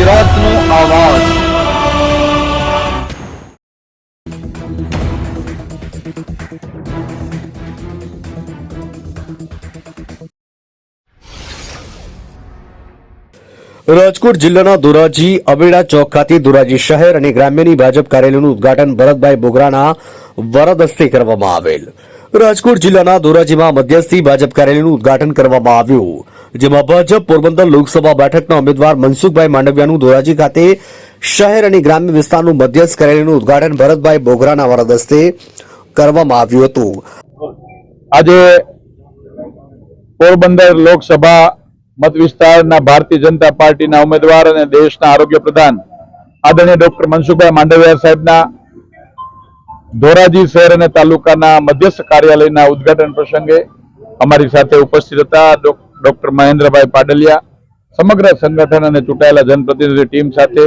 ગુજરાતનો આવાજ। રાજકોટ જિલ્લાના ધોરાજી અવેડા ચોક ખાતે ધોરાજી શહેર અને ગ્રામ્યની ભાજપ કાર્યાલયનું ઉદ્ઘાટન ભરતભાઈ બોગરાના વરદ હસ્તે કરવામાં આવેલ। રાજકોટ જિલ્લાના ધોરાજીમાં મધ્યસ્થી ભાજપ કાર્યાલયનું ઉદ્ઘાટન કરવામાં આવ્યું, જેમાં ભાજપ પોરબંદર લોકસભા બેઠકના ઉમેદવાર મનસુખભાઈ માંડવિયાનું ધોરાજી ખાતે શહેર અને ગ્રામ્ય વિસ્તારનું મધ્યસ્થ કાર્યાલયનું ઉદ્ઘાટન ભરતભાઈ બોગરાના વરદ હસ્તે કરવામાં આવ્યું હતું। આજે પોરબંદર લોકસભા મત વિસ્તારના ભારતીય જનતા પાર્ટીના ઉમેદવાર અને દેશના આરોગ્ય પ્રધાન આદરણીય ડોક્ટર મનસુખભાઈ માંડવિયા સાહેબના ધોરાજી શહેર અને તાલુકાના મધ્યસ્થ કાર્યાલયના ઉદ્ઘાટન પ્રસંગે અમારી સાથે ઉપસ્થિત હતા ડોક્ટર મહેન્દ્રભાઈ પાડલિયા, સમગ્ર સંગઠન અને ચૂંટાયેલા જનપ્રતિનિધિ ટીમ સાથે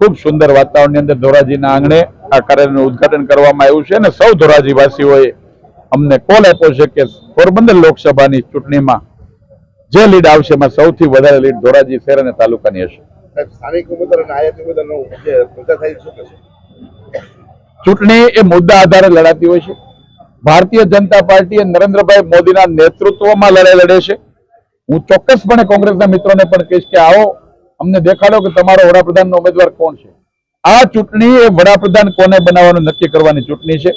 ખૂબ સુંદર વાતાવરણની અંદર ધોરાજીના આંગણે આ કાર્યાલયનું ઉદ્ઘાટન કરવામાં આવ્યું છે અને સૌ ધોરાજીવાસીઓએ અમને કોલ આપ્યો છે કે પોરબંદર લોકસભાની ચૂંટણીમાં જે લીડ આવશે એમાં સૌથી વધારે લીડ ધોરાજી શહેર અને તાલુકાની હશે। સ્થાનિક ઉમેદવાર અને આયાતી ઉમેદવારનો પ્રચાર થાય શું કહેશો? ચૂંટણી એ મુદ્દા આધારે લડાતી હોય છે। ભારતીય જનતા પાર્ટી નરેન્દ્રભાઈ મોદીના નેતૃત્વમાં લડાઈ લડે છે। હું ચોક્કસપણે કોંગ્રેસના મિત્રોને પણ કહીશ કે આવો અમને દેખાડો કે તમારો વડાપ્રધાનનો ઉમેદવાર કોણ છે। આ ચૂંટણી એ વડાપ્રધાન કોને બનાવવાનું નક્કી કરવાની ચૂંટણી છે।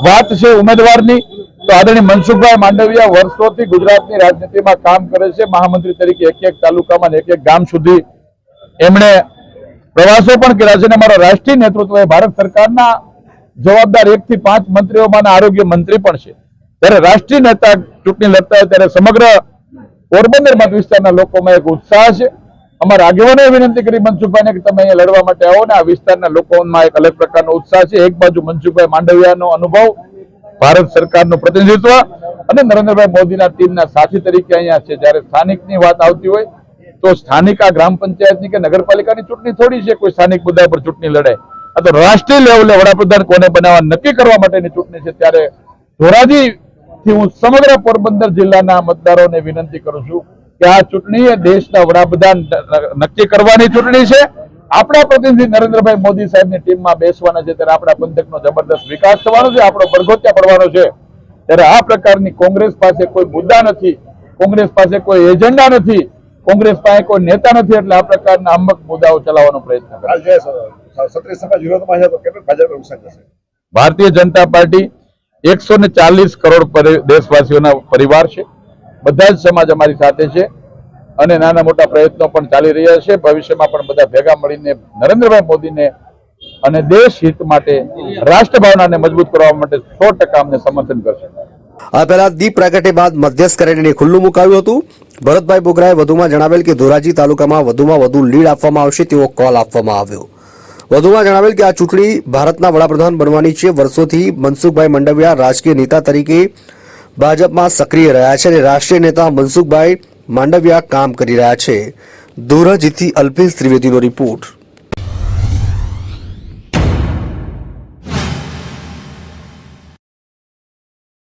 વાત છે ઉમેદવારની, તો આદરણીય મનસુખભાઈ માંડવિયા વર્ષોથી ગુજરાતની રાજનીતિમાં કામ કરે છે। મહામંત્રી તરીકે એક તાલુકામાં એક ગામ સુધી એમણે પ્રવાસો પણ કર્યા છે અને અમારા રાષ્ટ્રીય નેતૃત્વ ભારત સરકારના જવાબદાર 1 થી 5 મંત્રીઓમાંના આરોગ્ય મંત્રી પણ છે। ત્યારે રાષ્ટ્રીય નેતા ચૂંટણી લડતા હોય ત્યારે સમગ્ર પોરબંદર મત વિસ્તારના લોકોમાં એક ઉત્સાહ છે। અમારા આગેવાનોએ વિનંતી કરી મનસુખભાઈને કે તમે અહીંયા લડવા માટે આવો ને આ વિસ્તારના લોકોમાં એક અલગ પ્રકારનો ઉત્સાહ છે। એક બાજુ મનસુખભાઈ માંડવિયાનો અનુભવ, ભારત સરકારનું પ્રતિનિધિત્વ અને નરેન્દ્રભાઈ મોદીના ટીમના સાથી તરીકે અહીંયા છે। જ્યારે સ્થાનિકની વાત આવતી હોય તો સ્થાનિક આ ગ્રામ પંચાયતની કે નગરપાલિકાની ચૂંટણી થોડી છે કોઈ સ્થાનિક મુદ્દા પર ચૂંટણી લડાય। આ તો રાષ્ટ્રીય લેવલે વડાપ્રધાન કોને બનાવવા નક્કી કરવા માટેની ચૂંટણી છે। ત્યારે ધોરાજીથી હું સમગ્ર પોરબંદર જિલ્લાના મતદારોને વિનંતી કરું છું કે આ ચૂંટણી એ દેશના વડાપ્રધાન નક્કી કરવાની ચૂંટણી છે। આપણા પ્રતિનિધિ નરેન્દ્રભાઈ મોદી સાહેબની ટીમમાં બેસવાના છે ત્યારે આપણા પંથકનો જબરદસ્ત વિકાસ થવાનો છે, આપણો ભરઘોટિયા પડવાનો છે। ત્યારે આ પ્રકારની કોંગ્રેસ પાસે કોઈ મુદ્દા નથી, કોંગ્રેસ પાસે કોઈ એજન્ડા નથી, કોંગ્રેસ પાસે કોઈ નેતા નથી, એટલે આ પ્રકારના અમુક મુદ્દાઓ ચલાવવાનો પ્રયત્ન કરે। ભારતીય જનતા પાર્ટી 140 કરોડ દેશવાસીઓના પરિવાર છે। બધા જ સમાજ અમારી સાથે છે અને નાના મોટા પ્રયત્નો પણ ચાલી રહ્યા છે। ભવિષ્યમાં પણ બધા ભેગા મળીને નરેન્દ્રભાઈ મોદીને અને દેશ હિત માટે, રાષ્ટ્ર ભાવનાને મજબૂત કરવા માટે 100% અમને સમર્થન કરશે। આ પહેલા દીપ પ્રાગટ્ય બાદ મધ્યસ્થ કાર્યાલયને ખુલ્લું મુકાયું હતું। ભરતભાઈ બોગરાએ વધુમાં જણાવેલ કે ધોરાજી તાલુકામાં વધુમાં વધુ લીડ આપવામાં આવશે તેવો કોલ આપવામાં આવ્યો। વધુમાં જણાવેલ કે આ ચૂંટણી ભારતના વડાપ્રધાન બનવાની છે। વર્ષોથી મનસુખભાઈ માંડવિયા રાજકીય નેતા તરીકે ભાજપમાં સક્રિય રહ્યા છે અને રાષ્ટ્રીય નેતા મનસુખભાઈ માંડવિયા કામ કરી રહ્યા છે। ધોરાજીથી અલ્પેશ ત્રિવેદીનો રિપોર્ટ।